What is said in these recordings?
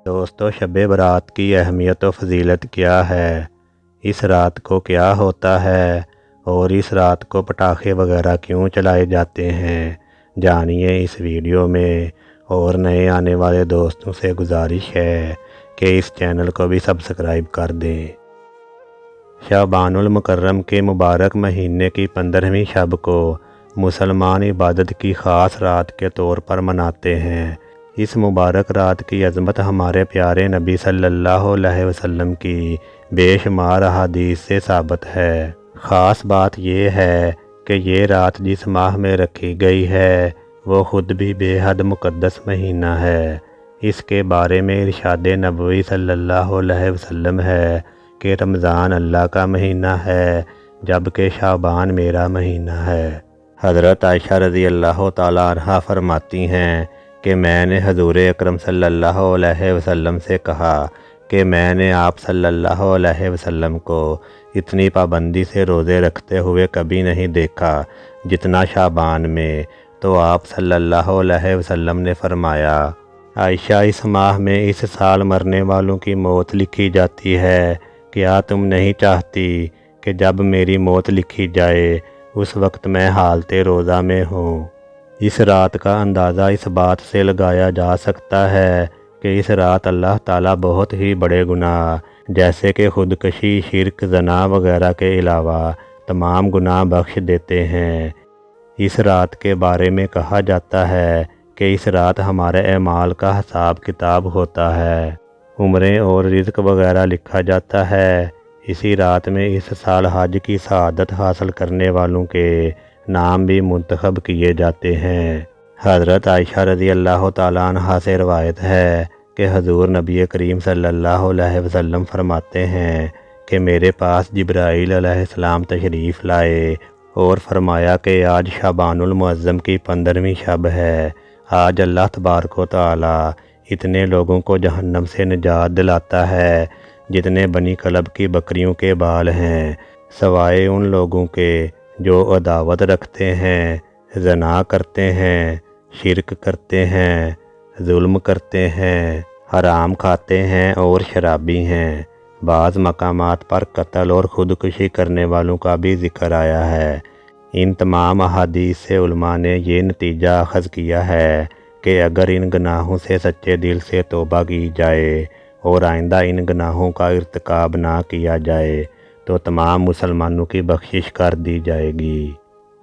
دوستو، شب برات کی اہمیت و فضیلت کیا ہے؟ اس رات کو کیا ہوتا ہے اور اس رات کو پٹاخے وغیرہ کیوں چلائے جاتے ہیں؟ جانیے اس ویڈیو میں۔ اور نئے آنے والے دوستوں سے گزارش ہے کہ اس چینل کو بھی سبسکرائب کر دیں۔ شعبان المکرم کے مبارک مہینے کی 15ویں شب کو مسلمان عبادت کی خاص رات کے طور پر مناتے ہیں۔ اس مبارک رات کی عظمت ہمارے پیارے نبی صلی اللہ علیہ وسلم کی بے شمار احادیث سے ثابت ہے۔ خاص بات یہ ہے کہ یہ رات جس ماہ میں رکھی گئی ہے وہ خود بھی بے حد مقدس مہینہ ہے۔ اس کے بارے میں ارشاد نبوی صلی اللہ علیہ وسلم ہے کہ رمضان اللہ کا مہینہ ہے جبکہ شعبان میرا مہینہ ہے۔ حضرت عائشہ رضی اللہ تعالیٰ عنہا فرماتی ہیں کہ میں نے حضور اکرم صلی اللہ علیہ وسلم سے کہا کہ میں نے آپ صلی اللہ علیہ وسلم کو اتنی پابندی سے روزے رکھتے ہوئے کبھی نہیں دیکھا جتنا شعبان میں۔ تو آپ صلی اللہ علیہ وسلم نے فرمایا، عائشہ، اس ماہ میں اس سال مرنے والوں کی موت لکھی جاتی ہے، کیا تم نہیں چاہتی کہ جب میری موت لکھی جائے اس وقت میں حالت روزہ میں ہوں؟ اس رات کا اندازہ اس بات سے لگایا جا سکتا ہے کہ اس رات اللہ تعالیٰ بہت ہی بڑے گناہ جیسے کہ خودکشی، شرک، زنا وغیرہ کے علاوہ تمام گناہ بخش دیتے ہیں۔ اس رات کے بارے میں کہا جاتا ہے کہ اس رات ہمارے اعمال کا حساب کتاب ہوتا ہے، عمریں اور رزق وغیرہ لکھا جاتا ہے۔ اسی رات میں اس سال حج کی سعادت حاصل کرنے والوں کے نام بھی منتخب کیے جاتے ہیں۔ حضرت عائشہ رضی اللہ تعالیٰ عنہا سے روایت ہے کہ حضور نبی کریم صلی اللہ علیہ وسلم فرماتے ہیں کہ میرے پاس جبرائیل علیہ السلام تشریف لائے اور فرمایا کہ آج شعبان المعظم کی 15ویں شب ہے۔ آج اللہ تبارک و تعالیٰ اتنے لوگوں کو جہنم سے نجات دلاتا ہے جتنے بنی کلب کی بکریوں کے بال ہیں، سوائے ان لوگوں کے جو عداوت رکھتے ہیں، زنا کرتے ہیں، شرک کرتے ہیں، ظلم کرتے ہیں، حرام کھاتے ہیں اور شرابی ہیں۔ بعض مقامات پر قتل اور خودکشی کرنے والوں کا بھی ذکر آیا ہے۔ ان تمام احادیث سے علماء نے یہ نتیجہ اخذ کیا ہے کہ اگر ان گناہوں سے سچے دل سے توبہ کی جائے اور آئندہ ان گناہوں کا ارتکاب نہ کیا جائے تو تمام مسلمانوں کی بخشش کر دی جائے گی۔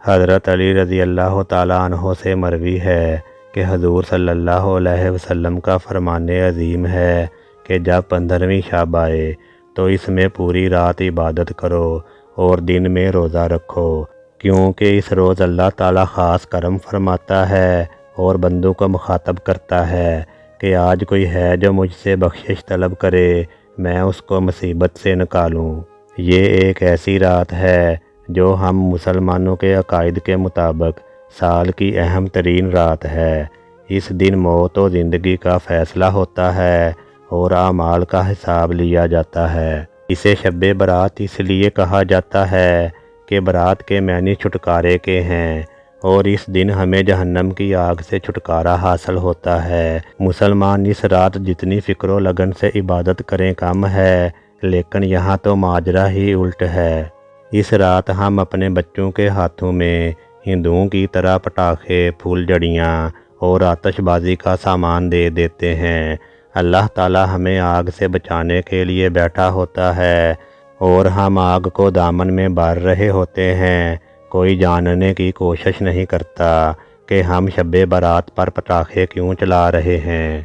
حضرت علی رضی اللہ تعالیٰ عنہ سے مروی ہے کہ حضور صلی اللہ علیہ وسلم کا فرمان عظیم ہے کہ جب 15ویں شب آئے تو اس میں پوری رات عبادت کرو اور دن میں روزہ رکھو، کیونکہ اس روز اللہ تعالیٰ خاص کرم فرماتا ہے اور بندوں کو مخاطب کرتا ہے کہ آج کوئی ہے جو مجھ سے بخشش طلب کرے، میں اس کو مصیبت سے نکالوں۔ یہ ایک ایسی رات ہے جو ہم مسلمانوں کے عقائد کے مطابق سال کی اہم ترین رات ہے۔ اس دن موت و زندگی کا فیصلہ ہوتا ہے اور اعمال کا حساب لیا جاتا ہے۔ اسے شب برات اس لیے کہا جاتا ہے کہ برات کے معنی چھٹکارے کے ہیں اور اس دن ہمیں جہنم کی آگ سے چھٹکارا حاصل ہوتا ہے۔ مسلمان اس رات جتنی فکر و لگن سے عبادت کریں کم ہے، لیکن یہاں تو ماجرا ہی الٹ ہے۔ اس رات ہم اپنے بچوں کے ہاتھوں میں ہندوؤں کی طرح پٹاخے، پھول جھڑیاں اور آتش بازی کا سامان دے دیتے ہیں۔ اللہ تعالیٰ ہمیں آگ سے بچانے کے لیے بیٹھا ہوتا ہے اور ہم آگ کو دامن میں بھر رہے ہوتے ہیں۔ کوئی جاننے کی کوشش نہیں کرتا کہ ہم شب برات پر پٹاخے کیوں چلا رہے ہیں۔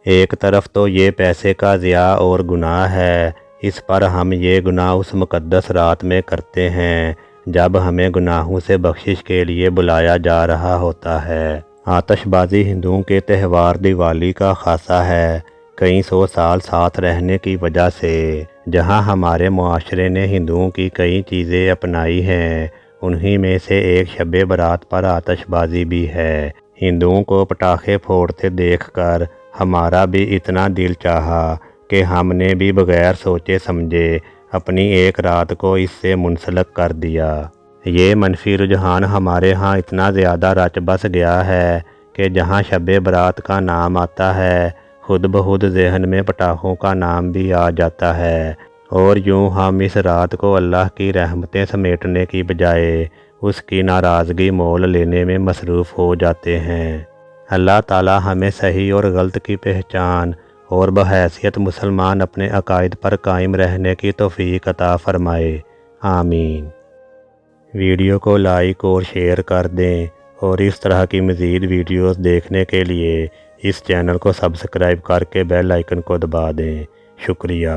ایک طرف تو یہ پیسے کا ضیاع اور گناہ ہے، اس پر ہم یہ گناہ اس مقدس رات میں کرتے ہیں جب ہمیں گناہوں سے بخشش کے لیے بلایا جا رہا ہوتا ہے۔ آتش بازی ہندوؤں کے تہوار دیوالی کا خاصہ ہے۔ کئی سو سال ساتھ رہنے کی وجہ سے جہاں ہمارے معاشرے نے ہندوؤں کی کئی چیزیں اپنائی ہیں، انہی میں سے ایک شب برات پر آتش بازی بھی ہے۔ ہندوؤں کو پٹاخے پھوڑتے دیکھ کر ہمارا بھی اتنا دل چاہا کہ ہم نے بھی بغیر سوچے سمجھے اپنی ایک رات کو اس سے منسلک کر دیا۔ یہ منفی رجحان ہمارے ہاں اتنا زیادہ رچ بس گیا ہے کہ جہاں شب برات کا نام آتا ہے خود بخود ذہن میں پٹاخوں کا نام بھی آ جاتا ہے، اور یوں ہم اس رات کو اللہ کی رحمتیں سمیٹنے کی بجائے اس کی ناراضگی مول لینے میں مصروف ہو جاتے ہیں۔ اللہ تعالی ہمیں صحیح اور غلط کی پہچان اور بحیثیت مسلمان اپنے عقائد پر قائم رہنے کی توفیق عطا فرمائے، آمین۔ ویڈیو کو لائک اور شیئر کر دیں، اور اس طرح کی مزید ویڈیوز دیکھنے کے لیے اس چینل کو سبسکرائب کر کے بیل آئیکن کو دبا دیں۔ شکریہ۔